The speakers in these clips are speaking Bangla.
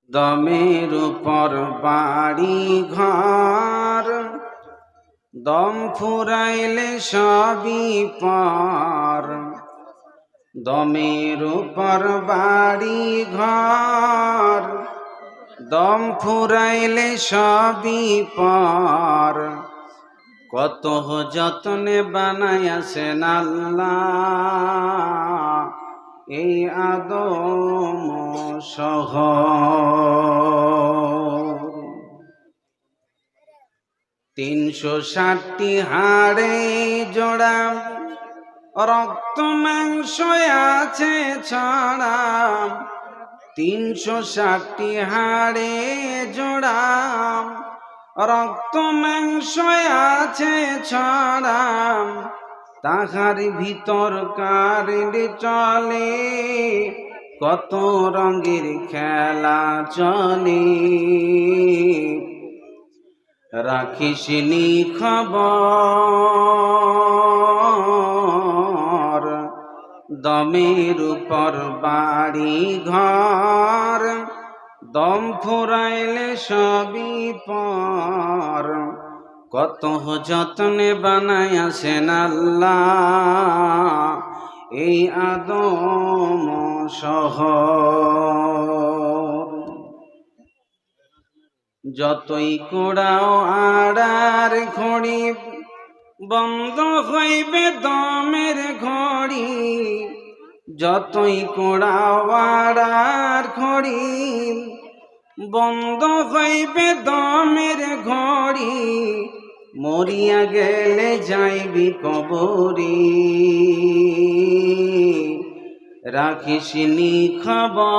দমের উপর বাড়ি ঘর, দম ফুরাইলে সবই পর। দমের উপর বাড়ি ঘর, দম ফুরাইলে সবই পর। কত যতনে বানাইয়াছেন আল্লাহ এই আদম শহর। 360টি হাড়ে জোড়া, রক্ত মাংস আছে ছড়া। 360টি হাড়ে জোড়া, রক্ত মাংস আছে ছড়া। তাহার ভিতর কারেন্ট চলে, কত রঙের খেলা চলে। রাখিসনি খবর, দমের উপর বাড়ি ঘর, দম ফুরাইলে সবই পর। কত যতনে বানাইয়াছেন আল্লাহ এই আদম শহর। যতই কোড়াও আড়ার ঘড়ি, বন্ধ হইবে দমের ঘড়ি। যতই কোড়াও আড়ার ঘড়ি, বন্ধ হইবে দমের ঘড়ি। মরিয়া গেলে যাইবি কবরে, রাখিসনি খবর।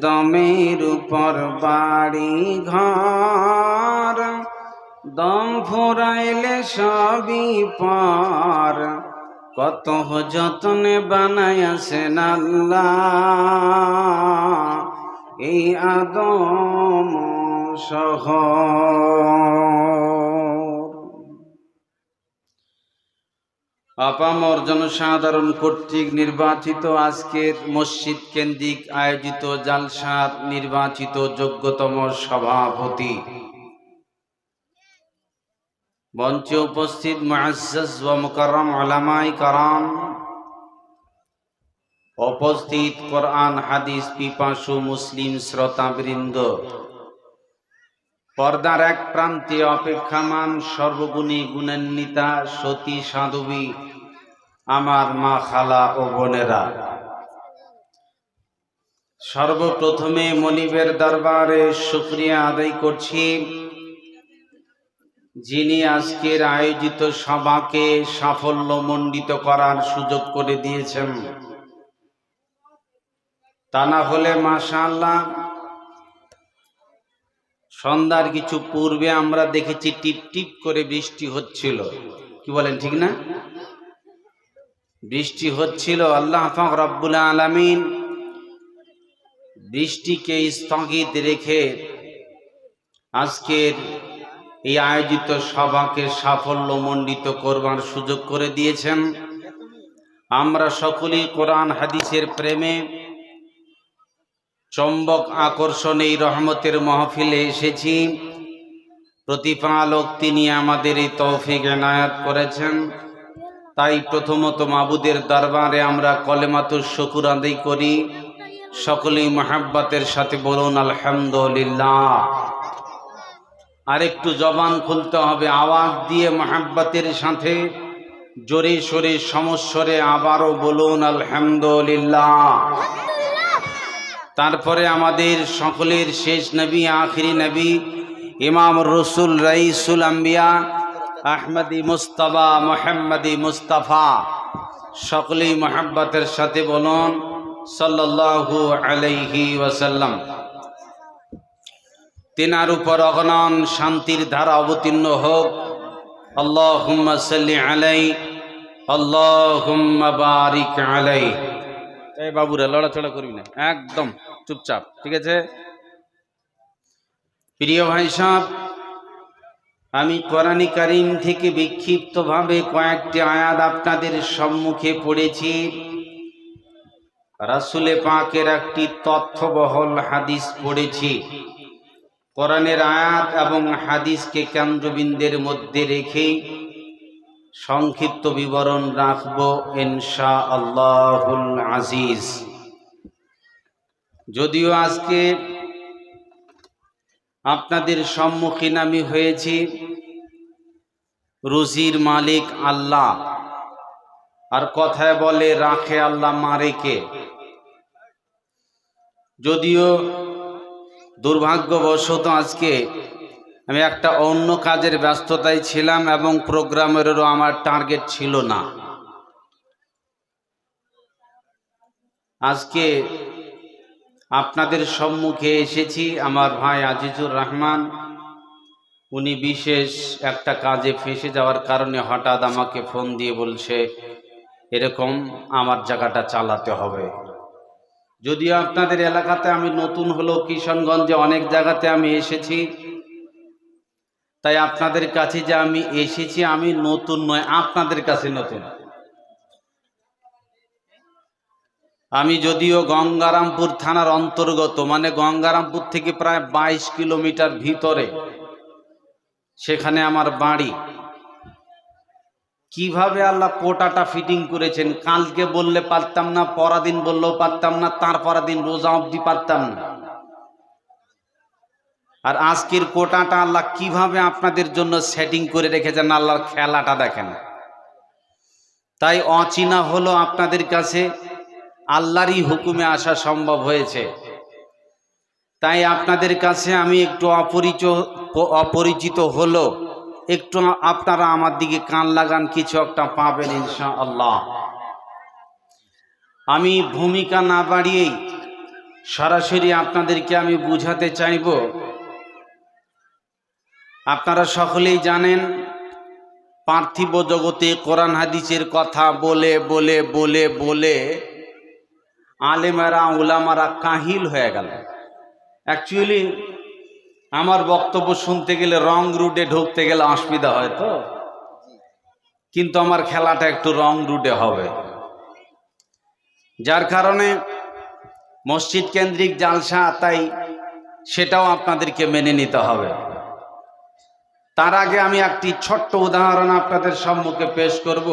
দমের উপর বাড়ি ঘর, দম ফুরাইলে সবই পর। কত যতনে বানাইয়াছেন আল্লাহ এই আদম শহর। আপামর জনসাধারণ কর্তৃক নির্বাচিত আজকের মসজিদ কেন্দ্রিক আয়োজিত জালসার নির্বাচিত যোগ্যতম সভাপতি, মঞ্চে উপস্থিত মুআজ্জাজ ওয়া মুকাররম উলামায়ে কেরাম, উপস্থিত কোরআন হাদিস পিপাসু মুসলিম শ্রোতাবৃন্দ, পর্দার এক প্রান্তে অপেক্ষামান সর্বগুণী গুণান্বিতা সতী সাধবী আমার মা, খালা ও বোনেরা, সর্বপ্রথমে মনিবের দরবারে শুকরিয়া আদায় করছি, যিনি আজকের আয়োজিত সভাকে সাফল্যমণ্ডিত করার সুযোগ করে দিয়েছেন। তা না হলে মাশাআল্লাহ সন্ধ্যার কিছু পূর্বে আমরা দেখেছি টিপ টিপ করে বৃষ্টি হচ্ছিল। কি বলেন, ঠিক না? বৃষ্টি হচ্ছিল। আল্লাহ পাক রব্বুল আলামিন বৃষ্টিকে স্থগিত রেখে আজকের এই আয়োজিত সভাকে সাফল্যমণ্ডিত করবার সুযোগ করে দিয়েছেন। আমরা সকলেই কোরআন হাদিসের প্রেমে চম্বক আকর্ষণে এই রহমতের মাহফিলে এসেছি। প্রতিপালক তিনি আমাদের এই তৌফিক এনায়েত করেছেন। তাই প্রথমত মাবুদের দরবারে আমরা কলেমাতুশ শুকর আদায় করি। সকলেই মহাব্বতের সাথে বলুন আলহামদুলিল্লাহ। আর একটু জবান খুলতে হবে, আওয়াজ দিয়ে মহাব্বতের সাথে জোরে সোরে সমস্বরে আবারও বলুন আলহামদুলিল্লাহ। তারপরে আমাদের সকলের শেষ নবী, আখিরি নবী, ইমাম রসুল, রাইসুল আম্বিয়া, আহমদি মুস্তাফা, মুহাম্মদি মুস্তাফা, সকলেই মহাব্বতের সাথে বলুন সাল্লাল্লাহু আলাইহি ওয়াসাল্লাম। তিনার উপর অগণন শান্তির ধারা অবতীর্ণ হোক। আল্লাহুম্মা সাল্লি আলাইহি, আল্লাহুম্মা বারিক আলাইহি। এই বাবুরা লড়াচড়া করবি না, একদম চুপচাপ, ঠিক আছে? প্রিয় ভাই সাহেব, আমি কোরআনে কারীম থেকে বিক্ষিপ্তভাবে কয়েকটি আয়াত আপনাদের সম্মুখে পড়েছি। রাসূলে পাকের একটি তথ্যবহল হাদিস পড়েছি। কোরআনের আয়াত এবং হাদিসকে কেন্দ্রবিন্দুর মধ্যে রেখে সংক্ষিপ্ত বিবরণ রাখব ইনশাআল্লাহুল আজিজ। যদিও আজকে আপনাদের সম্মুখীন আমি হয়েছি রুজির মালিক আল্লাহ, আর কথায় বলে রাখে আল্লাহ মারে কে। যদিও দুর্ভাগ্যবশত আজকে আমি একটা অন্য কাজের ব্যস্ততায় ছিলাম এবং প্রোগ্রামেরও আমার টার্গেট ছিল না। আজকে আপনাদের সম্মুখে এসেছি আমার ভাই আজিজুর রহমান, উনি বিশেষ একটা কাজে ফেঁসে যাওয়ার কারণে হঠাৎ আমাকে ফোন দিয়ে বলছে এরকম আমার জায়গাটা চালাতে হবে। যদিও আপনাদের এলাকাতে আমি নতুন হলেও কিশোরগঞ্জে অনেক জায়গাতে আমি এসেছি, তাই আপনাদের কাছে যে আমি এসেছি আমি নতুন নয়, আপনাদের কাছে নতুন। আমি যদিও গঙ্গারামপুর থানার অন্তর্গত, মানে গঙ্গারামপুর থেকে প্রায় 22 কিলোমিটার ভিতরে, সেখানে আমার বাড়ি। কিভাবে আল্লাহ কোটাটা ফিটিং করেছেন, কালকে বললে পারতাম না, পরাদিন বললেও পারতাম না, তার পরাদিন রোজা অবধি পারতাম না। আর আজকের কোটাটা আল্লাহ কিভাবে আপনাদের জন্য সেটিং করে রেখেছেন, আল্লাহর খেলাটা দেখেন। তাই অচেনা হলো আপনাদের কাছে, আল্লাহরই হুকুমে আসা সম্ভব হয়েছে। তাই আপনাদের কাছে আমি একটু অপরিচিত হলো, একটু আপনারা আমার দিকে কান লাগান, কিছু একটা পাবেন ইনশাআল্লাহ। আমি ভূমিকা না বাড়িয়েই সরাসরি আপনাদেরকে আমি বুঝাতে চাইব। আপনারা সকলেই জানেন পার্থিব জগতে কোরআন হাদিসের কথা বলে বলে বলে বলে আলেমেরা উলামারা কাহিল হয়ে গেল। অ্যাকচুয়ালি আমার বক্তব্য শুনতে গেলে রং রুটে ঢুকতে গেলে অসুবিধা হয় তো, কিন্তু আমার খেলাটা একটু রং রুটে হবে, যার কারণে মসজিদ কেন্দ্রিক জালসা, তাই সেটাও আপনাদেরকে মেনে নিতে হবে। তার আগে আমি একটি ছোট্ট উদাহরণ আপনাদের সম্মুখে পেশ করব।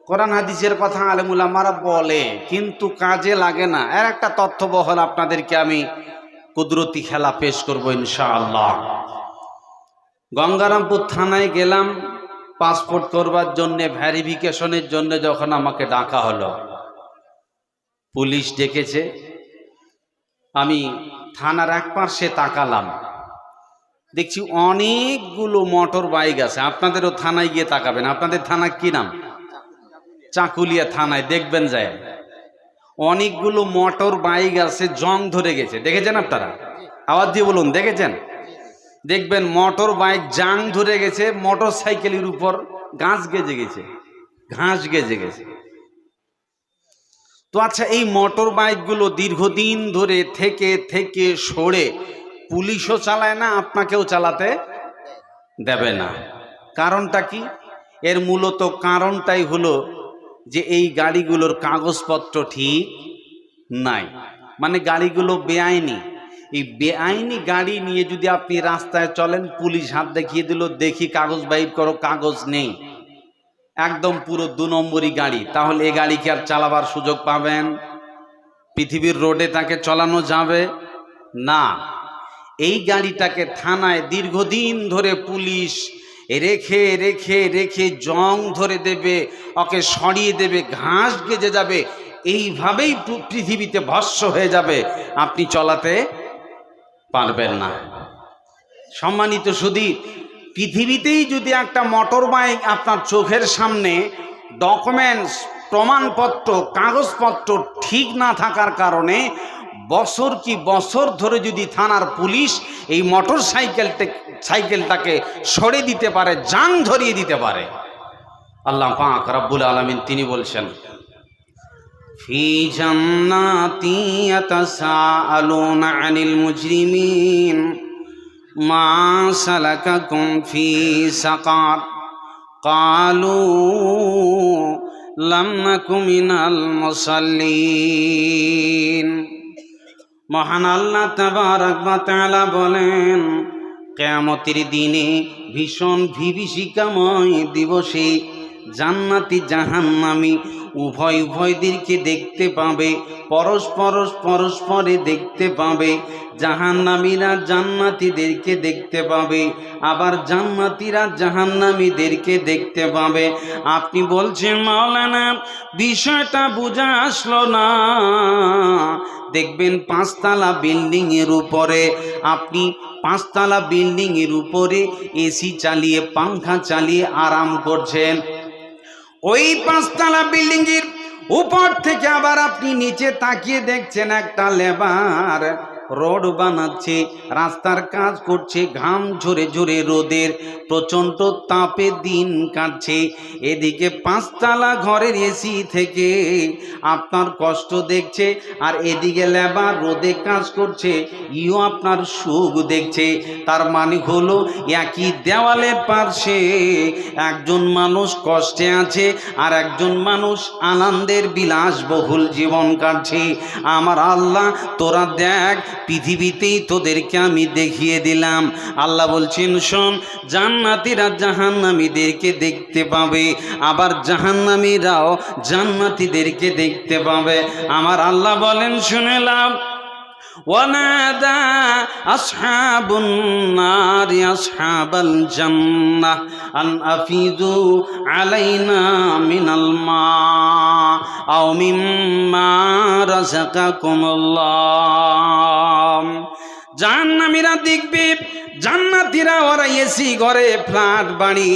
কোরআন হাদিসের কথা আলেম উলামারা বলে কিন্তু কাজে লাগে না, এর একটা তথ্যবহল আপনাদেরকে আমি কুদরতি খেলা পেশ করব ইনশাআল্লাহ। গঙ্গারামপুর থানায় গেলাম পাসপোর্ট করবার জন্য, ভেরিফিকেশনের জন্য। যখন আমাকে ডাকা হলো, পুলিশ ডেকেছে, আমি থানার এক পাশে তাকালাম, দেখছি অনেকগুলো মোটর বাইক আছে। আপনাদেরও থানায় গিয়ে তাকাবেন, আপনাদের থানা কি নাম? চাকুলিয়া থানায় দেখবেন যায় অনেকগুলো মোটর বাইক আছে, জং ধরে গেছে। দেখেছেন আপনারা? আওয়াজ দিয়ে বলুন, দেখেছেন? দেখবেন মোটর বাইক জাং ধরে গেছে, মোটর সাইকেলের উপর ঘাস গেজে গেছে, ঘাস গেজে গেছে। তো আচ্ছা, এই মোটর বাইকগুলো দীর্ঘদিন ধরে থেকে থেকে সরে পুলিশও চালায় না, আপনাকেও চালাতে দেবে না। কারণটা কি? এর মূলত কারণটাই হলো যে এই গাড়িগুলোর কাগজপত্র ঠিক নাই, মানে গাড়িগুলো বেআইনি। এই বেআইনি গাড়ি নিয়ে যদি আপনি রাস্তায় চলেন, পুলিশ হাত দেখিয়ে দিল, দেখি কাগজ বাইর করো, কাগজ নেই, একদম পুরো 2 নম্বরই গাড়ি, তাহলে এই গাড়ি কি আর চালাবার সুযোগ পাবেন? পৃথিবীর রোডে তাকে চালানো যাবে না। এই গাড়িটাকে থানায় দীর্ঘদিন ধরে পুলিশ রেখে রেখে রেখে জং ধরে দেবে, ওকে সরিয়ে দেবে, ঘাস গেজে যাবে, এইভাবেই পৃথিবীতে ভস্ম হয়ে যাবে, আপনি চালাতে পারবেন না। সম্মানিত সুধী, পৃথিবীতেই যদি একটা মোটর বাইক আপনার চোখের সামনে ডকুমেন্টস, প্রমাণপত্র, কাগজপত্র ঠিক না থাকার কারণে বছর কি বছর ধরে যদি থানার পুলিশ এই মোটর সাইকেলটাকে সরে দিতে পারে, জান ধরিয়ে দিতে পারে, আল্লাহ পাক রব্বুল আলামিন তিনি বলছেন, ফি জান্নাতি ইয়াতাসাআলুনা আনিল মুজরিমিন মা সালাকাকুম ফি সাকার ক্বালু লাম নাকু মিনাল মুসাল্লিন। মহান আল্লাহ তাবারক ওয়া তাআলা বলেন, কিয়ামতের দিনে ভীষণ বিভীষিকাময় দিবসে জান্নাতি জাহান্নামী উভয়দেরকে দেখতে পাবে, পরস্পরে দেখতে পাবে। জাহান্নামীরা জান্নাতীদেরকে দেখতে পাবে, আবার জান্নাতীরা জাহান্নামীদেরকে দেখতে পাবে। আপনি বলছেন মাওলানা বিষয়টা বোঝা আসলো না। দেখবেন পাঁচতলা বিল্ডিং এর উপরে, আপনি পাঁচতলা বিল্ডিং এর উপরে এসি চালিয়ে পাংখা চালিয়ে আরাম করছেন। ওই পাঁচতলা বিল্ডিং এর উপর থেকে আবার আপনি নিচে তাকিয়ে দেখছেন একটা লেবার রোড বানাচ্ছে, রাস্তার কাজ করছে, ঘাম ঝরে ঝরে রোদের প্রচণ্ড তাপে দিন কাটছে। এদিকে পাঁচতলা ঘরের এসি থেকে আপনার কষ্ট দেখছে, আর এদিকে লেবার রোদে কাজ করছে, ইও আপনার সুখ দেখছে। তার মানে হলো একই দেওয়ালের পাশে একজন মানুষ কষ্টে আছে আর একজন মানুষ আনন্দের বিলাসবহুল জীবন কাটছে। আমার আল্লাহ তোরা দেখ, পৃথিবীতেই তোদেরকে আমি দেখিয়ে দিলাম। আল্লাহ বলছেন শোন, জান্নাতীরা জাহান্নামীদেরকে দেখতে পাবে, আবার জাহান্নামীরাও জান্নাতীদেরকে দেখতে পাবে। আমার আল্লাহ বলেন শুনেলাম, ওয়ানাদা আসহাবুন নারি আসহাবাল জান্নাহ আন আফিদু আলাইনা মিনাল মা আও মিম্মা রাযাকাকুমুল্লাহ। জাহান্নামীরা দেখবে জান্নাতীরা ওরা এসি ঘরে, ফ্ল্যাট বাড়ি,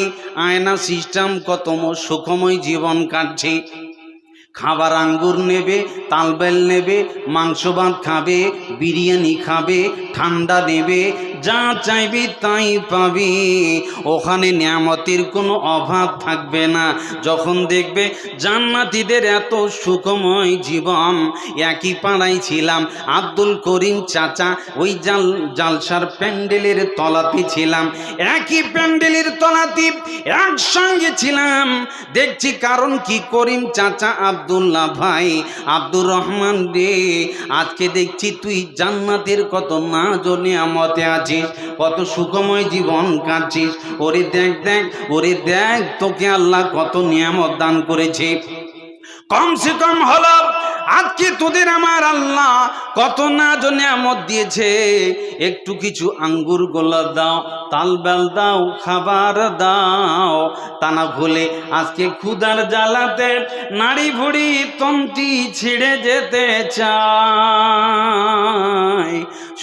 আয়না সিস্টেম, কত সুখময় জীবন কাটছে। খাবার আঙ্গুর নেবে, তালবেল নেবে, মাংস ভাত খাবে, বিরিয়ানি খাবে, ঠান্ডা নেবে, যা চাইবে তাই পাবে। ওখানে নিয়ামতের কোনো অভাব থাকবে না। যখন দেখবে জান্নাতীদের এত সুখময় জীবন, একই পাড়ায় ছিলাম, আব্দুল করিম চাচা ওই জালসার প্যান্ডেলের তলাতে ছিলাম, একই প্যান্ডেলের তলাতে একসঙ্গে ছিলাম। দেখছি কারণ কি, করিম চাচা, আব্দুল্লাহ ভাই, আব্দুর রহমান রে, আজকে দেখছি তুই জান্নাতের কত নাজ ও নিয়ামতে আছিস, কত সুখময় জীবন কাটছিস। ওরে দেখ দেখ, ওরে দেখ তোকে আল্লাহ কত নিয়ামত দান করেছে। কমসে কম হলো আজকে তোদের আমার আল্লাহ কত নাজ ও নিয়ামত দিয়েছে। একটু কিছু আঙ্গুর গোলা দাও, তালবেল দাও, খাবার দাও, তা না ভুলে আজকে ক্ষুধার জ্বালাতে নাড়ি ভুড়ি তন্তি ছিঁড়ে যেতে চায়,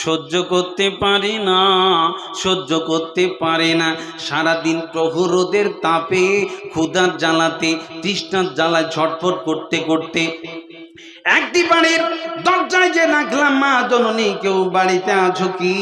সহ্য করতে পারি না, সহ্য করতে পারে না। সারাদিন প্রহর রোদের তাপে, ক্ষুধার জ্বালাতে, তৃষ্ণার জ্বালায় ছটফট করতে করতে একটি বাড়ির দরজায় যে রাখলাম, মা জননী কেউ বাড়িতে আছো কি?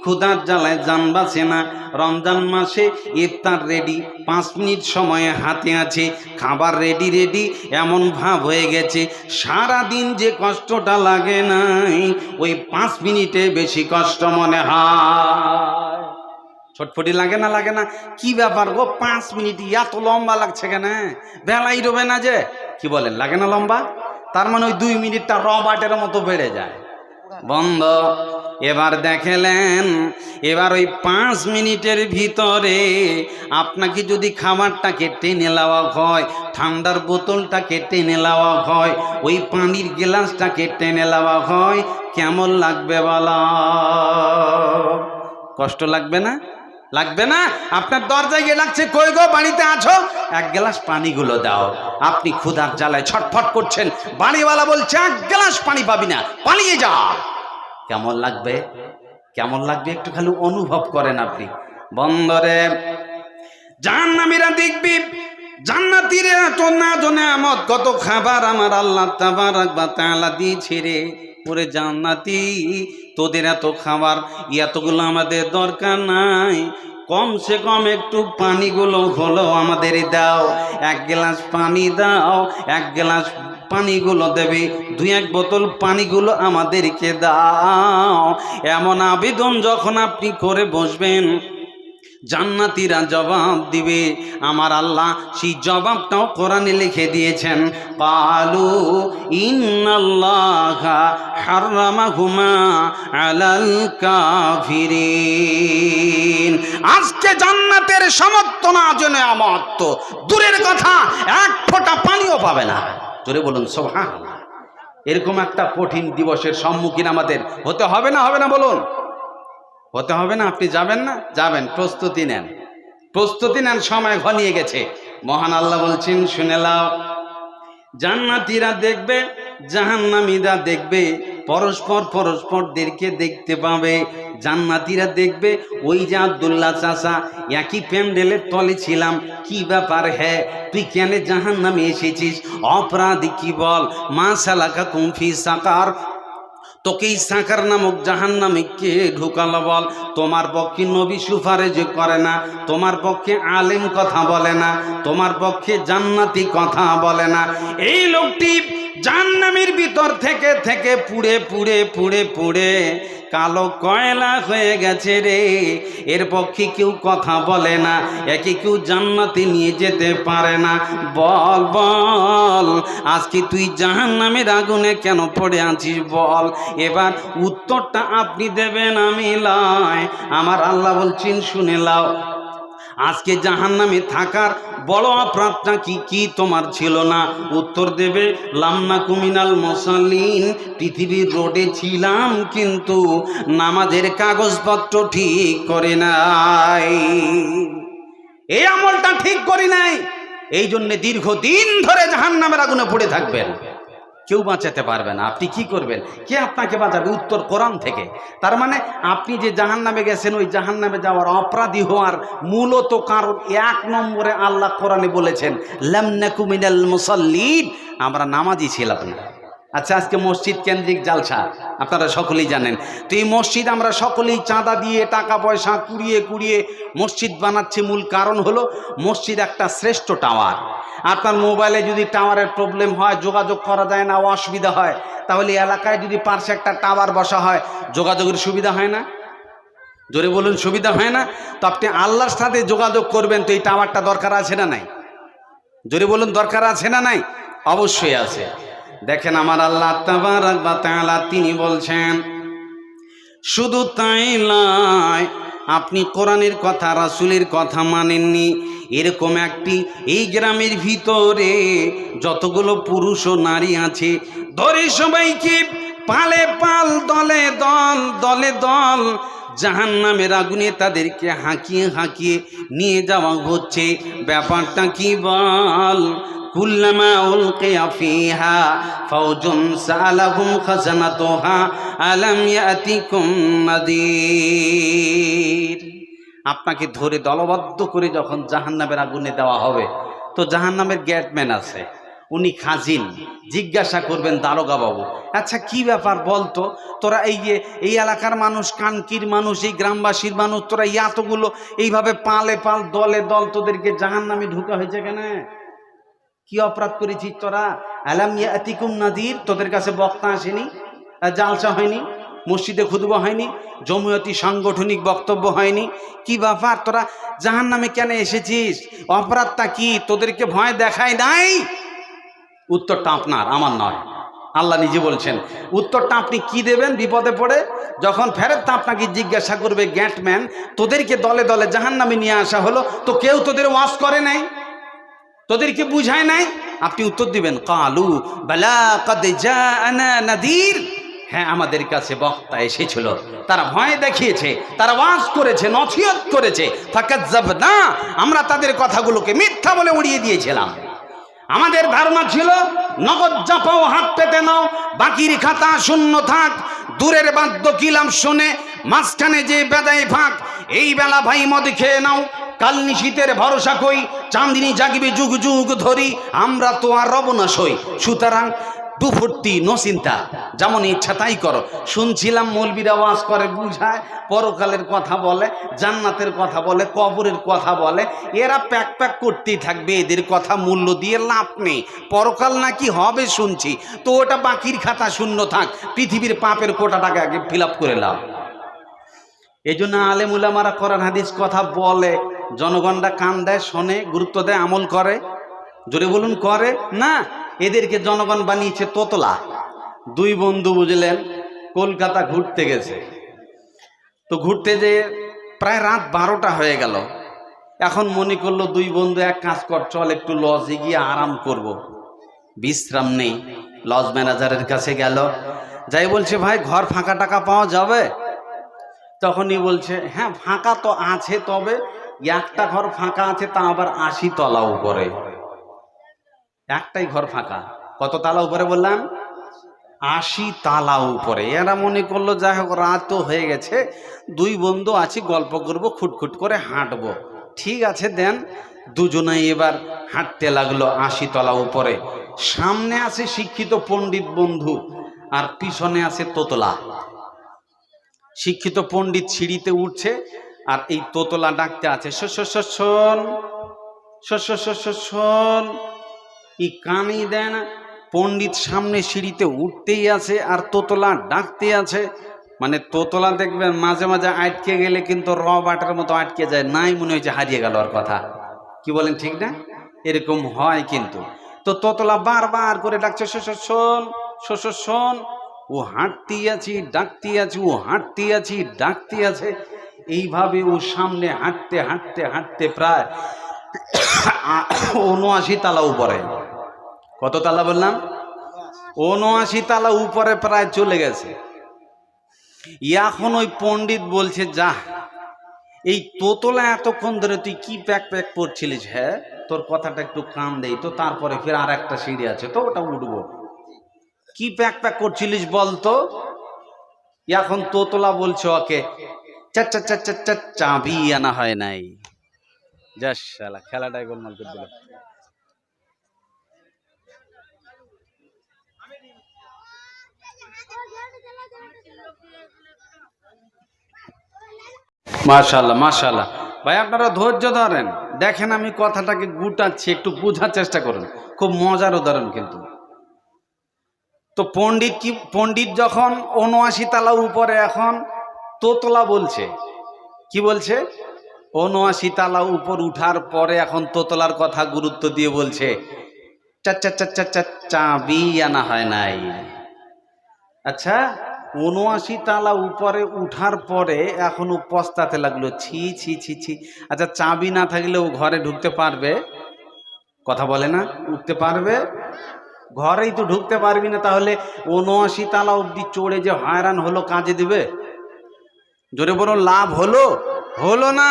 ক্ষুধার জ্বালায় জান বাঁচে না। রমজান মাসে ইফতার রেডি, 5 মিনিট সময়ে হাতে আছে, খাবার রেডি রেডি, এমন ভাব হয়ে গেছে সারাদিন যে কষ্টটা লাগে নাই, ওই 5 মিনিটে বেশি কষ্ট মনে হয়। ছটফটি লাগে না? লাগে না? কি ব্যাপার গো, 5 মিনিট এত লম্বা লাগছে কেন? বেলাই রবে না যে, কি বলেন, লাগে না লম্বা? তার মানে ওই 2 মিনিটটা রবার্টের মতো বেড়ে যায়। বন্ধ। এবার দেখলেন, এবার ওই 5 মিনিটের ভিতরে আপনাকে যদি খাবারটাকে টেনে নেওয়া হয়, ঠান্ডার বোতলটাকে টেনে নেওয়া হয়, ওই পানির গ্লাসটাকে টেনে নেওয়া হয়, কেমন লাগবে বলো? কষ্ট লাগবে না? লাগবে না? আপনার দরজায় গিয়ে লাগছে, কই গো বাড়িতে আছো, 1 গ্লাস পানিগুলো দাও। আপনি ক্ষুধার জ্বালায় ছটফট করছেন, বাড়িওয়ালা বলছে 1 গ্লাস পানি পাবি না, পালিয়ে যা। কেমন লাগবে? কেমন লাগবে একটু খালি অনুভব করেন আপনি। বন্ধরে, জাহান্নামীরা দেখবি জান্নাতীরা এত নাজ ও নিয়ামত, কত খাবার আমার আল্লাহ তাবারক ওয়া তাআলা দিয়েছে রে। ওরে জান্নাতি, তোদের এত খাবার, এতগুলো আমাদের দরকার নাই, কমসে কম একটু পানিগুলো হলো আমাদের দাও। 1 গ্লাস পানি দাও, 1 গ্লাস পানিগুলো দেবে, 2-1 বোতল পানিগুলো আমাদেরকে দাও। এমন আবেদন যখন আপনি করে বসবেন, জান্নাতীরা জবাব দিবে, আমার আল্লাহ সেই জবাবটাও কোরআনে লিখে দিয়েছেন। ক্বালু ইন্নাল্লাহা হাররামাহুমা আলাল কাফিরিন। আজকে জান্নাতের সমর্থনা জন্য আমার তো দূরের কথা, এক ফোঁটা পানিও পাবে না। জোরে বলুন সুবহানাল্লাহ। এরকম একটা কঠিন দিবসের সম্মুখীন আমাদের হতে হবে না, হবে না বলুন? হতে হবে না? আপনি যাবেন না? যাবেন, প্রস্তুতি নেন, প্রস্তুতি নেন, সময় ঘনিয়ে গেছে। মহান আল্লাহ বলছেন, শুনে নাও, জান্নাতীরা দেখবে, জাহান্নামীরা দেখবে, পরস্পর পরস্পরদেরকে দেখতে পাবে। জান্নাতীরা দেখবে, ওই যে আব্দুল্লাহ চাচা, একই প্যান্ডেলের তলে ছিলাম, কি ব্যাপার, হ্যাঁ তুই কেন জাহান্নামে এসেছিস? অপরাধী কি বল? মা সালাকাকুম ফি সাকার, তোকে এই সাকার নামক জাহান্নামে কে ঢুকালো বল? তোমার পক্ষে নবী সুপারিশ করে না, তোমার পক্ষে আলেম কথা বলে না, তোমার পক্ষে জান্নাতি কথা বলে না। এই লোকটি জাহান্নামের ভিতর থেকে থেকে পুড়ে পুড়ে পুড়ে পুড়ে কালো কয়লা হয়ে গেছে রে। এর পক্ষে কেউ কথা বলে না, একে কেউ জান্নাতে নিয়ে যেতে পারে না। বল বল, আজকে তুই জাহান্নামের আগুনে কেন পড়ে আছিস বল? এবার উত্তরটা আপনি দেবেন, আমি লয়। আমার আল্লাহ বলছেন, শুনে লাও, আজকে জাহান্নামে থাকার বড় অপরাধটা কি কি তোমার ছিল না? উত্তর দেবে, লামনাকু মিনাল মুসাল্লিন, পৃথিবীর রোডে ছিলাম কিন্তু নামাজের কাগজপত্র ঠিক করে নাই, এই আমলটা ঠিক করি নাই। এই জন্য দীর্ঘদিন ধরে জাহান্নামের আগুনে পড়ে থাকবেন, কেউ বাঁচাতে পারবে না। আপনি কি করবেন? কে আপনাকে বাঁচাবে? উত্তর কোরআন থেকে। তার মানে আপনি যে জাহান্নামে গেছেন, ওই জাহান্নামে যাওয়ার অপরাধী হওয়ার মূলত কারণ এক নম্বরে আল্লাহ কোরআনে বলেছেন, লাম নাকু মিনাল মুসাল্লিন, আমরা নামাজি ছিলাম না। আচ্ছা, আজকে মসজিদ কেন্দ্রিক জালসা আপনারা সকলেই জানেন। তো এই মসজিদ আমরা সকলেই চাঁদা দিয়ে টাকা পয়সা কুড়িয়ে কুড়িয়ে মসজিদ বানাচ্ছি। মূল কারণ হলো মসজিদ একটা শ্রেষ্ঠ টাওয়ার। আপনার মোবাইলে যদি টাওয়ারের প্রবলেম হয়, যোগাযোগ করা যায় না, অসুবিধা হয়, তাহলে এলাকায় যদি পাশে একটা টাওয়ার বসা হয়, যোগাযোগের সুবিধা হয় না? জোরে বলুন, সুবিধা হয় না? তো আপনি আল্লাহর সাথে যোগাযোগ করবেন, তো এই টাওয়ারটা দরকার আছে না নাই? জোরে বলুন, দরকার আছে না নাই? অবশ্যই আছে। দেখেন, আমার আল্লাহ তাবারাক ওয়া তাআলা তিনি বলছেন, শুধু তাই নয়, আপনি কোরআনের কথা, রাসূলের কথা মানেননি। এরকম একটি এই গ্রামের ভিতরে যতগুলো পুরুষ ও নারী আছে, ধরে সবাইকে পালে পাল, দলে দল, দলে দল জাহান্নামের আগুনে তাদেরকে হাঁকিয়ে হাঁকিয়ে নিয়ে যাওয়া হচ্ছে। ব্যাপারটা কি বল? কুল্লামা উলকিয়া ফিহা ফাওজুন সালাহুম খাজানাতুহা আলাম ইয়াতিকুম নাযীর। আপনাকে ধরে দলবদ্ধ করে যখন জাহান্নামের আগুনে দেওয়া হবে, তো জাহান্নামের গেটম্যান আছে, উনি খাজিন, জিজ্ঞাসা করবেন, দারোগা বাবু, আচ্ছা কি ব্যাপার বলতো, তোরা এই যে এই এলাকার মানুষ, কানকির মানুষ, এই গ্রামবাসীর মানুষ, তোরা এতগুলো এইভাবে পালে পাল, দলে দল তোদেরকে জাহান্নামে ঢুকা হয়েছে কেন? কি অপরাধ করেছিস তোরা? আলাম ইয়াতিকুম নাযীর, তোদের কাছে বক্তা আসেনি, জালসা হয়নি, মসজিদে খুতবা হয়নি, জমিয়তি সাংগঠনিক বক্তব্য হয়নি? কি ব্যাপার, তোরা জাহান্নামে কেন এসেছিস? অপরাধটা কি? তোদেরকে ভয় দেখায় নাই? উত্তরটা আপনার, আমার নয়। আল্লাহ নিজে বলছেন, উত্তরটা আপনি কি দেবেন বিপদে পড়ে? যখন ফেরেশতা আপনাকে জিজ্ঞাসা করবে, গেটম্যান তোদেরকে দলে দলে জাহান্নামে নিয়ে আসা হলো, তো কেউ তোদের ওয়াজ করে নাই, তোদেরকে বুঝায় নাই? আপনি উত্তর দিবেন, কালু বালা কদ জাআনা নাযীর, হ্যাঁ আমাদের কাছে বক্তা এসেছিল, তারা ভয় দেখিয়েছে, তারা ওয়াজ করেছে, নসিহত করেছে, ফাকাজ্জাবনা, আমরা তাদের কথাগুলোকে মিথ্যা বলে উড়িয়ে দিয়েছিলাম। আমাদের ধারণা ছিল নগদ জাপাও, হাত পেতে নাও, বাকির খাতা শূন্য থাক, দূরের বাদ্য কিলাম শুনে মাঝখানে যে বেদায় ফাঁক, এই বেলা ভাই মদ খেয়ে নাও, কাল নিশীতের ভরসা কই, চাঁদিনী জাগিবে যুগ যুগ ধরি, আমরা তো আর রব না সই। সুতরাং দুফুর্তি নচিন্তা, যেমন ইচ্ছা তাই করো। শুনছিলাম মৌলবীরা ওয়াজ করে, বুঝায়, পরকালের কথা বলে, জান্নাতের কথা বলে, কবরের কথা বলে, এরা প্যাক প্যাক করতেই থাকবে, এদের কথা মূল্য দিয়ে লাভ নেই। পরকাল নাকি হবে শুনছি, তো ওটা বাকির খাতা শূন্য থাক, পৃথিবীর পাপের কোটাটাকে আগে ফিল আপ করে লাভ। এই জন্য আলেম উলামারা কোরআন হাদিস কথা বলে, জনগণরা কান দেয়, শোনে, গুরুত্ব দেয়, আমল করে। জোরে বলুন করে না? এদেরকে জনগণ বানিয়েছে তোতলা। দুই বন্ধু বুঝলেন কলকাতা ঘুরতে গেছে, তো ঘুরতে যেয়ে প্রায় রাত 12টা হয়ে গেল। এখন মনে করলো দুই বন্ধু এক কাজ কর, চল একটু লজে গিয়ে আরাম করব, বিশ্রাম নেই। লজ ম্যানেজারের কাছে গেল, যাই বলছে ভাই ঘর ফাঁকা টাকা পাওয়া যাবে? তখনই বলছে হ্যাঁ ফাঁকা তো আছে, তবে একটা ঘর ফাঁকা আছে, তা আবার 80 তলা উপরে। একটাই ঘর ফাঁকা, কত তালা উপরে বললাম? 80 তালা উপরে। এরা মনে করলো যাই হোক রাত তো হয়ে গেছে, দুই বন্ধু আছি, গল্প করব, খুটখুট করে হাঁটবো। ঠিক আছে দেন। দুজনে এবার হাঁটতে লাগলো 80 তলা উপরে। সামনে আছে শিক্ষিত পণ্ডিত বন্ধু, আর পিছনে আছে তোতলা। শিক্ষিত পণ্ডিত সিঁড়িতে উঠছে, আর এই তোতলা ডাকতে আছে শোন শোন। ই কানই দেয় না। পণ্ডিত সামনে সিঁড়িতে উঠতেই আছে, আর তোতলা ডাকতে আছে। মানে তোতলা দেখবেন মাঝে মাঝে আটকে গেলে কিন্তু বাটার মতো আটকে যায়, নাই মনে হয়েছে হারিয়ে গেল আর কথা। কি বলেন ঠিক না? এরকম হয় কিন্তু। তো তোতলা বারবার করে ডাকছে শোন। ও হাঁটতে আছি, ডাকতে আছি, ও হাঁটতে আছি, ডাকতে আছে। এইভাবে ও সামনে হাঁটতে হাঁটতে হাঁটতে প্রায় 79 তালা উপরে। কত তালা বললাম? 79 তালা উপরে প্রায় চলে গেছে। এখন ওই পণ্ডিত বলছে যা, এই তোতলা এতক্ষণ ধরে তুই কি প্যাক করছিলিস? হ্যাঁ তোর কথাটা একটু কান দেই তো, তারপরে ফের আর একটা সিঁড়ি আছে তো ওটা উঠবো। কি প্যাক করছিলিস বলতো? এখন তোতলা বলছে ওকে চাবি আনা হয় নাই। যাস শালা, খেলাটাই গোলমাল করে দিল। মাশাআল্লাহ মাশাআল্লাহ। ভাই আপনারা ধৈর্য ধরেন, দেখেন আমি কথাটাকে গুটাচ্ছি, একটু বোঝার চেষ্টা করুন। খুব মজার উদাহরণ কিন্তু। তো পণ্ডিত যখন 79 তালা উপরে, এখন তোতলা বলছে কি বলছে? 79 তালা উপর উঠার পরে এখন তোতলার কথা গুরুত্ব দিয়ে বলছে চাবি আনা হয় নাই। আচ্ছা 79 তালা উপরে উঠার পরে এখনো পস্তাতে লাগলো, ছি। আচ্ছা চাবি না থাকলেও ঘরে ঢুকতে পারবে? কথা বলে না? উঠতে পারবে? ঘরেই তো ঢুকতে পারবি না, তাহলে 79 তালা অব্দি চড়ে যে হয়রান হলো, কাজে দিবে? জোরে বড় লাভ হলো না।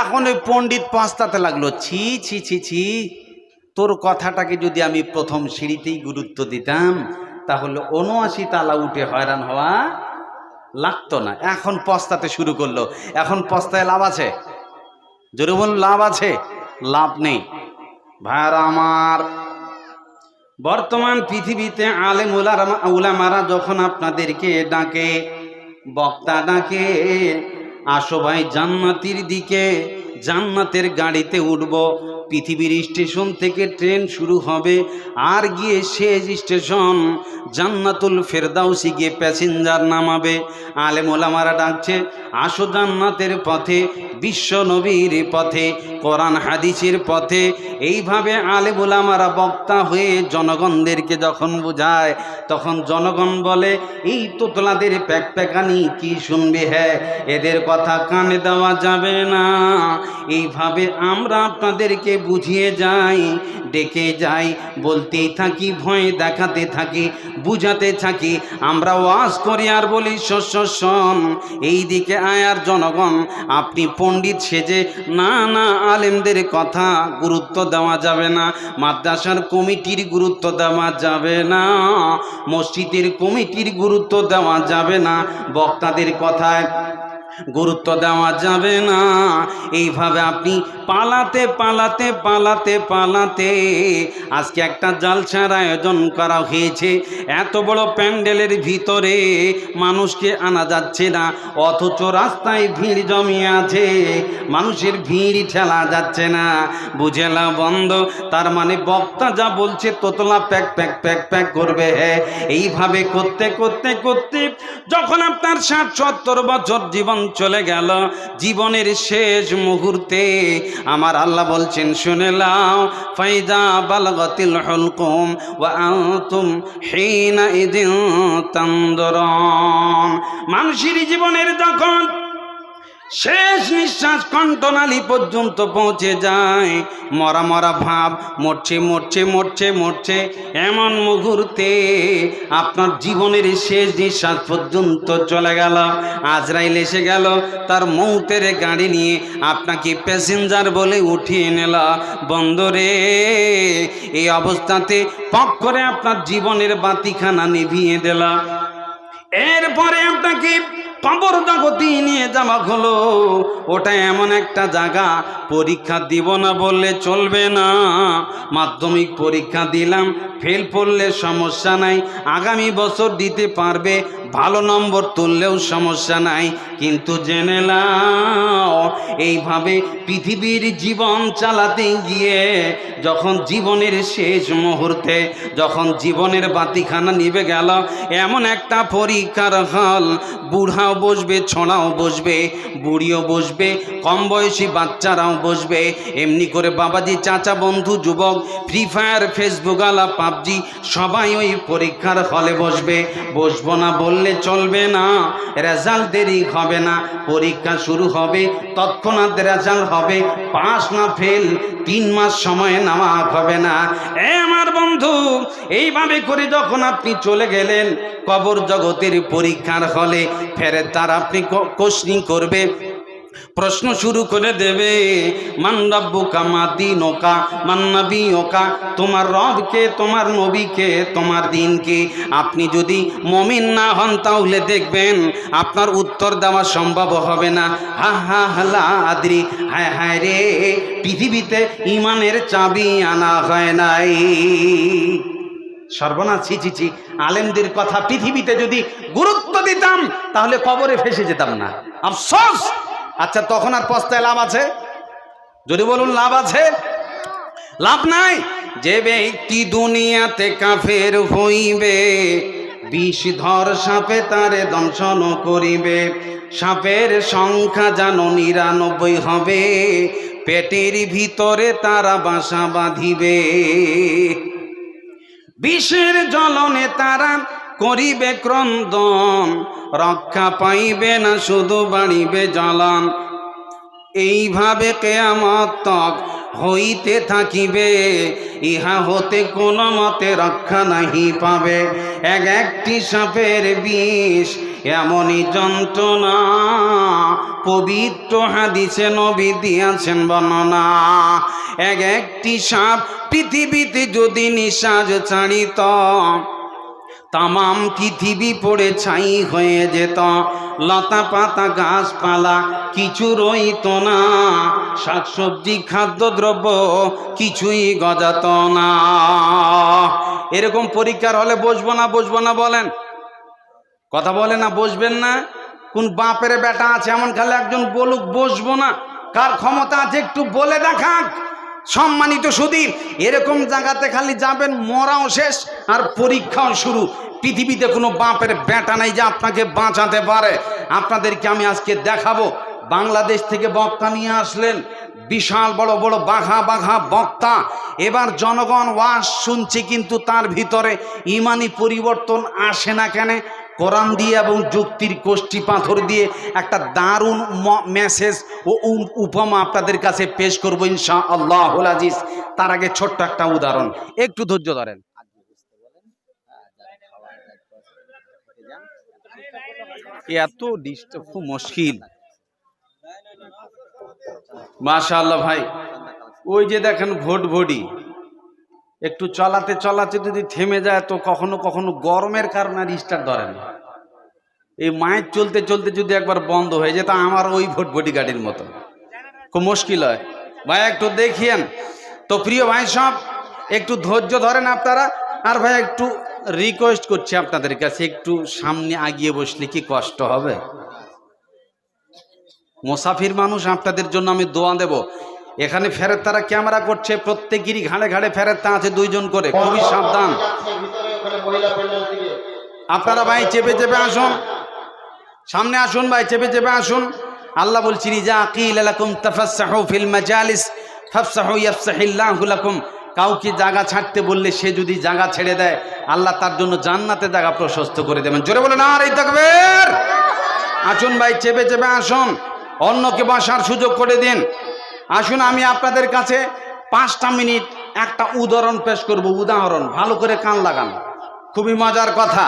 এখন ওই পণ্ডিত পস্তাতে লাগলো, ছি। তোর কথাটাকে যদি আমি প্রথম সিঁড়িতেই গুরুত্ব দিতাম, তাহলে 79 তালা উঠে হয়রান হওয়া লাগতো না। এখন পস্তাতে শুরু করলো। এখন পস্তায় লাভ আছে? জোরে বলুন লাভ আছে? লাভ নেই। ভাইরা আমার, বর্তমান পৃথিবীতে আলেম উলামারা যখন আপনাদেরকে ডাকে, বক্তা ডাকে, আসো ভাই জান্নাতের দিকে, জান্নাতের গাড়িতে উঠব, পৃথিবীর স্টেশন থেকে ট্রেন শুরু হবে, আর গিয়ে শেষ স্টেশন জান্নাতুল ফেরদাউসি গিয়ে প্যাসেঞ্জার নামাবে। আলেম ওলামারা ডাকছে আসো জান্নাতের পথে, বিশ্ব নবীর পথে, কোরআন হাদিসের পথে। এইভাবে আলেম ওলামারা বক্তা হয়ে জনগণদেরকে যখন বোঝায়, তখন জনগণ বলে এই তোতলাদের প্যাকপ্যাকানি কি শুনবে? হ্যাঁ এদের কথা কানে দেওয়া যাবে না। এইভাবে আমরা আপনাদেরকে বুঝিয়ে যাই, ডেকে যাই, বলতেই থাকি, ভয় দেখাতে থাকি, বুঝাতে থাকি। আমরা ওয়াজ করি আর বলি শোন, এই দিকে আয়ার জনগণ, আপনি পণ্ডিত সেজে না আলেমদের কথা গুরুত্ব দেওয়া যাবে না, মাদ্রাসার কমিটির গুরুত্ব দেওয়া যাবে না, মসজিদের কমিটির গুরুত্ব দেওয়া যাবে না, বক্তাদের কথায় গুরুত্ব দেওয়া যাবে না। এইভাবে আপনি পালাতে আজকে একটা জালসার আয়োজন করা হয়েছে। এত বড় প্যান্ডেলের ভিতরে মানুষকে আনা যাচ্ছে না, অথচ রাস্তায় ভিড় জমিয়ে আছে, মানুষের ভিড় ঠেলা যাচ্ছে না। বুঝেলা বন্ধ? তার মানে বক্তা যা বলছে তোতলা প্যাক করবে। এইভাবে করতে যখন আপনার 60-70 বছর জীবন চলে গেল, জীবনের শেষ মুহূর্তে আমার আল্লাহ বলছেন শুনে নাও, ফাইদা বালাগাতিল হুলকুম ওয়া আনতুম হিনা ইদিন তানদুরুন। মানুষের জীবনের যখন শেষ নিঃশ্বাস কণ্ঠনালী পর্যন্ত পৌঁছে যায়, মরা মরা ভাব, মরছে মরছে মরছে মরছে, এমন মুহূর্তে আপনার জীবনের শেষ নিঃশ্বাস পর্যন্ত চলে গেল, আজরাইল এসে গেল তার মৌতের গাড়ি নিয়ে আপনাকে প্যাসেঞ্জার বলে উঠিয়ে নিল। বন্দরে এই অবস্থাতে পক করে আপনার জীবনের বাতিখানা নিভিয়ে দিল। এরপরে আপনাকে কবর জগতে নিয়ে যাওয়া হলো। ওটা এমন একটা জায়গা, পরীক্ষা দিব না বললে চলবে না। মাধ্যমিক পরীক্ষা দিলাম, ফেল পড়লে সমস্যা নাই, আগামী বছর দিতে পারবে, ভালো নম্বর তুললেও সমস্যা নাই। কিন্তু জেনে নাও, এইভাবে পৃথিবীর জীবন চালাতে গিয়ে যখন জীবনের শেষ মুহূর্তে, যখন জীবনের বাতিখানা নিভে গেল, এমন একটা পরীক্ষার হল, বুড়াও বসবে, ছোঁড়াও বসবে, বুড়িও বসবে, কম বয়সী বাচ্চারাও বসবে। এমনি করে বাবাজি, চাচা, বন্ধু, যুবক, ফ্রি ফায়ার, ফেসবুক আলা, পাবজি, সবাই ওই পরীক্ষার হলে বসবে। বসবো না বললে চলবে না, রেজাল্ট দেরি হবে না, পরীক্ষা শুরু হবে, তৎক্ষণাৎ রেজাল্ট হবে, পাস না ফেল 3 মাস সময় নেওয়া হবে না। আমার বন্ধু, এইভাবে করে যখন আপনি চলে গেলেন কবর জগতের পরীক্ষার হলে, ফেরেশতারা আপনি কোশ্চেন করবে, প্রশ্ন শুরু করে দেবে, মান রাব্বুকা মা দীনুকা মান নাবিয়ুকা, তোমার রবকে, তোমার নবীকে, তোমার দিনকে। আপনি যদি মুমিন না হন তাহলে দেখবেন আপনার উত্তর দেওয়া সম্ভব হবে না। হা হা হালা আদ্রি, হায় হায় রে, পৃথিবীতে ইমানের চাবি আনা হয় নাই। সর্বনাশ, ছি ছি ছি, আলেমদের কথা পৃথিবীতে যদি গুরুত্ব দিতাম তাহলে কবরে ফেসে যেতাম না। আফসোস। আচ্ছা, তখন আর পস্তায় লাভ আছে? যদি বলুন লাভ আছে? লাভ নাই। যে ব্যক্তি দুনিয়াতে কাফের হইবে, বিষধর সাপে তারে দংশন করিবে, সাপের সংখ্যা জানো 99 হবে, পেটের ভিতরে তারা বাসা বাঁধিবে, বিষের জ্বলনে তারা করিবে ক্রন্দন, রক্ষা পাইবে না, শুধু বাড়িবে জ্বলন। এইভাবে কিয়ামত তক হইতে থাকিবে, ইহা হতে কোনো মতে রক্ষা নাহি পাবে। একটি সাপের বিষ এমনই যন্ত্রণা, পবিত্র হাদিসে নবী দিয়াছেন বর্ণনা। একটি সাপ পৃথিবীতে যদি নিঃশ্বাস ছাড়িত, তামাম পৃথিবী পড়ে ছাই হয়ে যেত, লতা পাতা গাছপালা কিছু রইত না, শাকসবজি খাদ্যদ্রব্য কিছুই গজাত না। এরকম পরীক্ষার হলে বসবো না, বসবো না বলেন? কথা বলে না, বসবেন না? কোন বাপের বেটা আছে এমন খালি একজন বলুক বসবো না? কার ক্ষমতা আছে একটু বলে দেখাক। সম্মানিত সুধী, এরকম জায়গাতে খালি যাবেন, মরাও শেষ আর পরীক্ষাও শুরু। পৃথিবীতে কোনো বাপের বেটা নাই যে আপনাকে বাঁচাতে পারে। আপনাদেরকে আমি আজকে দেখাবো, বাংলাদেশ থেকে বক্তা নিয়ে আসলেন, বিশাল বড় বড় বাঘা বাঘা বক্তা। এবার জনগণ ওয়াজ শুনছে, কিন্তু তার ভিতরে ইমানি পরিবর্তন আসে না কেন? কোরআন দিয়ে এবং যুক্তির কোষ্ঠী পাথর দিয়ে একটা দারুণ মেসেজ ও উপমা আপনাদের কাছে পেশ করব ইনশাআল্লাহুল আজিজ। তার আগে ছোট্ট একটা উদাহরণ, একটু ধৈর্য ধরেন। এত ডিস্টার্ব খুব মুশকিল। মাশাআল্লাহ ভাই, ওই যে দেখেন ভোট ভোডি, একটু চলাতে চলাতে যদি থেমে যায় তো কখনো কখনো গরমের কারণে স্টার্ট ধরে না। এই মাইক চলতে চলতে যদি একবার বন্ধ হয়ে যেত, আমার ওই ভোটভটি গাড়ির মতো খুব মুশকিল হয়। ভাই একটু দেখিয়েন তো। প্রিয় ভাই সব, একটু ধৈর্য ধরেন আপনারা। আর ভাই একটু রিকোয়েস্ট করছি আপনাদের কাছে, একটু সামনে আগিয়ে বসলে কি কষ্ট হবে? মুসাফির মানুষ, আপনাদের জন্য আমি দোয়া দেব। এখানে ফেরেশতারা ক্যামেরা করছে, প্রত্যেকেরই ঘাড়ে ঘাড়ে ফেরেশতা আছে 2 জন করে, খুবই সাবধান। আপনারা ভাই চেপে চেপে আসুন। সামনে আসুন ভাই, চেপে চেপে আসুন। আল্লাহ বলছেন ইজা কিল লাকুম তাফাসসাহু ফিল মাজালিস ফাফসাহু ইয়াফসাহিল্লাহু লাকুম। কাউকে জায়গা ছাড়তে বললে সে যদি জায়গা ছেড়ে দেয়, আল্লাহ তার জন্য জান্নাতে জায়গা প্রশস্ত করে দেবেন। জোরে বলে নারে তাকবীর। আসুন ভাই, চেপে চেপে আসুন, অন্যকে বসার সুযোগ করে দিন। আসুন, আমি আপনাদের কাছে 5টা মিনিট একটা উদাহরণ পেশ করব। উদাহরণ ভালো করে কান লাগান, খুবই মজার কথা।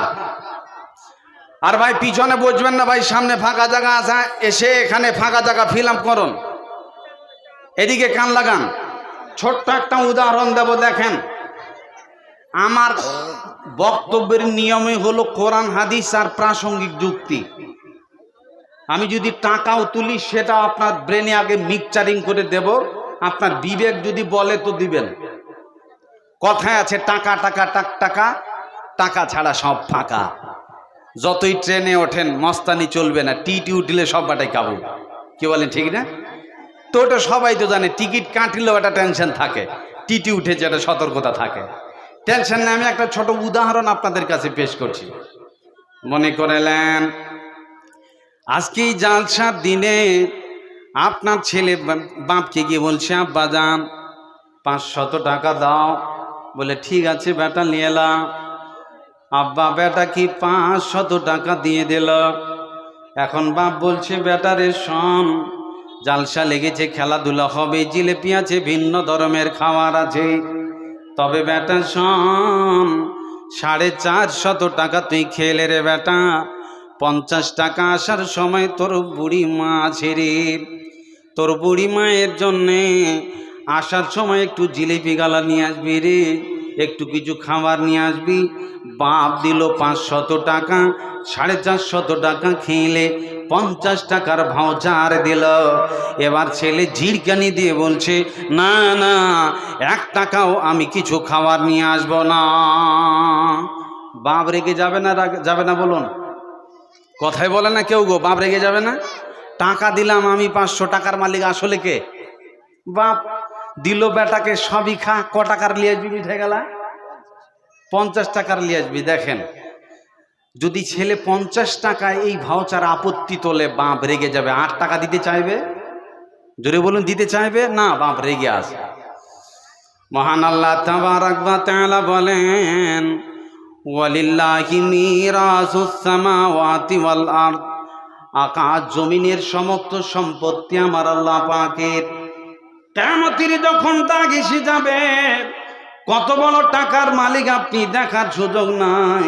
আর ভাই পিছনে বসবেন না ভাই, সামনে ফাঁকা জায়গা আছে, এসে এখানে ফাঁকা জায়গা ফিল আপ করুন, এদিকে কান লাগান। ছোট্ট একটা উদাহরণ দেব, দেখেন। আমার বক্তব্যের নিয়মই হলো কোরআন হাদিস আর প্রাসঙ্গিক যুক্তি। আমি যদি টাকাও তুলি সেটা আপনার ব্রেনে আগে মিক্সচারিং করে দেব, আপনার বিবেক যদি বলে তো দিবেন। কথায় আছে টাকা টাকা টাক টাকা, টাকা ছাড়া সব ফাঁকা। যতই ট্রেনে ওঠেন মস্তানি চলবে না, টিটি উঠলে সব বাটাই কাবু। কি বলেন, ঠিক না? তো ওটা সবাই তো জানে, টিকিট কাটলেও একটা টেনশন থাকে, টিটি উঠেছে একটা সতর্কতা থাকে। টেনশন নেই। আমি একটা ছোট উদাহরণ আপনাদের কাছে পেশ করছি। মনে করলেন আজকে এই জালসার দিনে আপনার ছেলে বাপকে গিয়ে বলছে, আব্বা যান 500 টাকা দাও। বলে ঠিক আছে বেটা, নিয়ে এলাম। আব্বা বেটা কি 500 টাকা দিয়ে দিল। এখন বাপ বলছে, বেটা রে শোন, জালসা লেগেছে, খেলাধুলা হবে, জিলেপি আছে, ভিন্ন ধরনের খাবার আছে, তবে বেটা শোন, 450 টাকা তুই খেলে রে বেটা। 50 টাকা আসার সময় তোর বুড়ি মা আছে রে, তোর বুড়ি মায়ের জন্যে আসার সময় একটু জিলিপি গালা নিয়ে আসবি রে, একটু কিছু খাবার নিয়ে আসবি। বাপ দিল 500 টাকা, 450 টাকা খেলে 50 টাকার ভাউচার দিল। এবার ছেলে ঝিড়কানি দিয়ে বলছে, না না, 1 টাকাও আমি কিছু খাবার নিয়ে আসব না। বাপ রেগে যাবে না? যাবে না বলুন? কথাই বলে না কেউ গো, বাপ রেগে যাবে না? টাকা দিলাম আমি, 500 টাকার মালিক আসলে কে? বাপ। দিল বেটাকে সবই খা, ক টাকার লিয়ে আসবি মিঠে গেলা? 50 টাকার লিয়ে আসবি। দেখেন, যদি ছেলে 50 টাকায় এই ভাউচার আপত্তি তোলে, বাপ রেগে যাবে। 8 টাকা দিতে চাইবে? জোরে বলুন, দিতে চাইবে না? বাপ রেগে আসে। মহান আল্লাহ তাবারাক ওয়া তাআলা বলেন, ওয়ালিল্লাহি মিরাসুস সামাওয়াতি ওয়াল আরদ। আকাশ জমিনের সমস্ত সম্পত্তি আমার আল্লাহ পাকের। কিয়ামতের যখন দাগ এসে যাবে, কত বড় টাকার মালিক আপনি দেখার সুযোগ নাই।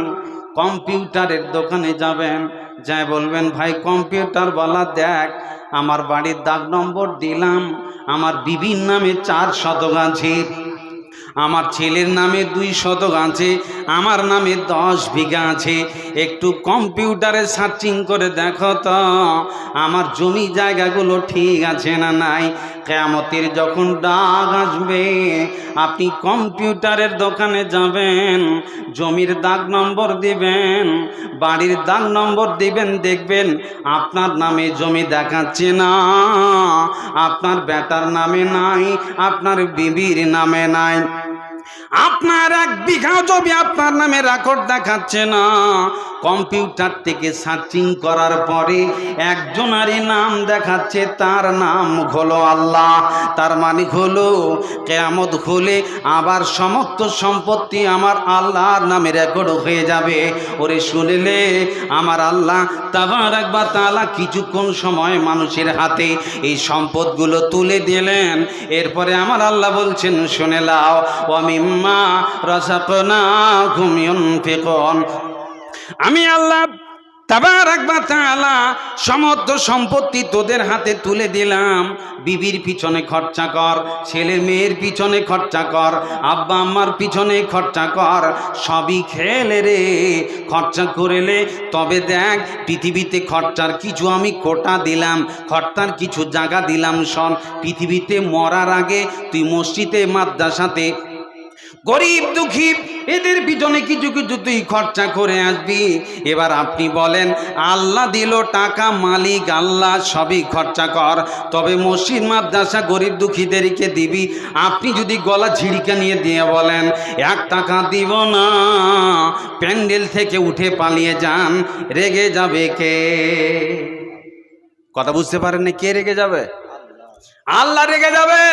কম্পিউটারের দোকানে যাবেন, যাই বলবেন, ভাই কম্পিউটার বলা দেখ, আমার বাড়ির দাগ নম্বর দিলাম, আমার বিবির নামে 4 শতক আছে, আমার ছেলের নামে 2 শতক আছে, আমার নামে 10 বিঘা আছে, একটু কম্পিউটারে সার্চিং করে দেখো তো আমার জমি জায়গাগুলো ঠিক আছে না নাই। কিয়ামতের যখন দাগ আসবে, আপনি কম্পিউটারের দোকানে যাবেন, জমির দাগ নম্বর দিবেন, বাড়ির দাগ নম্বর দিবেন, দেখবেন আপনার নামে জমি দেখাচ্ছে না, আপনার বেটার নামে নাই, আপনার বিবির নামে নাই, আপনার 1 বিঘা জমি আপনার নামে রেকর্ড দেখাচ্ছে না। কম্পিউটার থেকে সার্চিং করার পরে একজনারই নাম দেখাচ্ছে, তার নাম হলো আল্লাহ। তার মানে হলো কিয়ামত হলে আবার সমস্ত সম্পত্তি আমার আল্লাহর নামে রেকর্ড হয়ে যাবে। ওরে শুনলে, আমার আল্লাহ তাবারাক ওয়া তাআলা কিছুক্ষণ সময় মানুষের হাতে এই সম্পদগুলো তুলে দিলেন। এরপরে আমার আল্লাহ বলছেন, শুনে লাও, ওয়া মিম্মা রাযাকনাহুম ইউনফিকুন। আমি আল্লাহ তাবারাক ওয়া তাআলা সমস্ত সম্পত্তি তোদের হাতে তুলে দিলাম। বিবির পিছনে খরচা কর, ছেলে মেয়ের পিছনে খরচা কর, আব্বা আম্মার পিছনে খরচা কর, সবই খেলে রে। খরচা করলে তবে দেখ, পৃথিবীতে খরচার কিছু আমি কোটা দিলাম, খরচার কিছু জায়গা দিলাম। শোন, পৃথিবীতে মরার আগে তুই মসজিদে মাদ্রাসাতে গরিব দুঃখী এদের পিছনে কিছু কিছু তুই খরচা করে আসবি। এবার আপনি বলেন, আল্লাহ দিল টাকা, মালিক আল্লাহ, সবই খরচা কর, তবে মসজিদ মাদ্রাসা গরিব দুঃখীদেরকে দিবি। আপনি যদি গলা ঝিড়িকা নিয়ে দিয়ে বলেন 1 টাকা দিব না, প্যান্ডেল থেকে উঠে পালিয়ে যান, রেগে যাবে কে? কথা বুঝতে পারেন না? কে রেগে যাবে? আল্লাহ রেগে যাবে।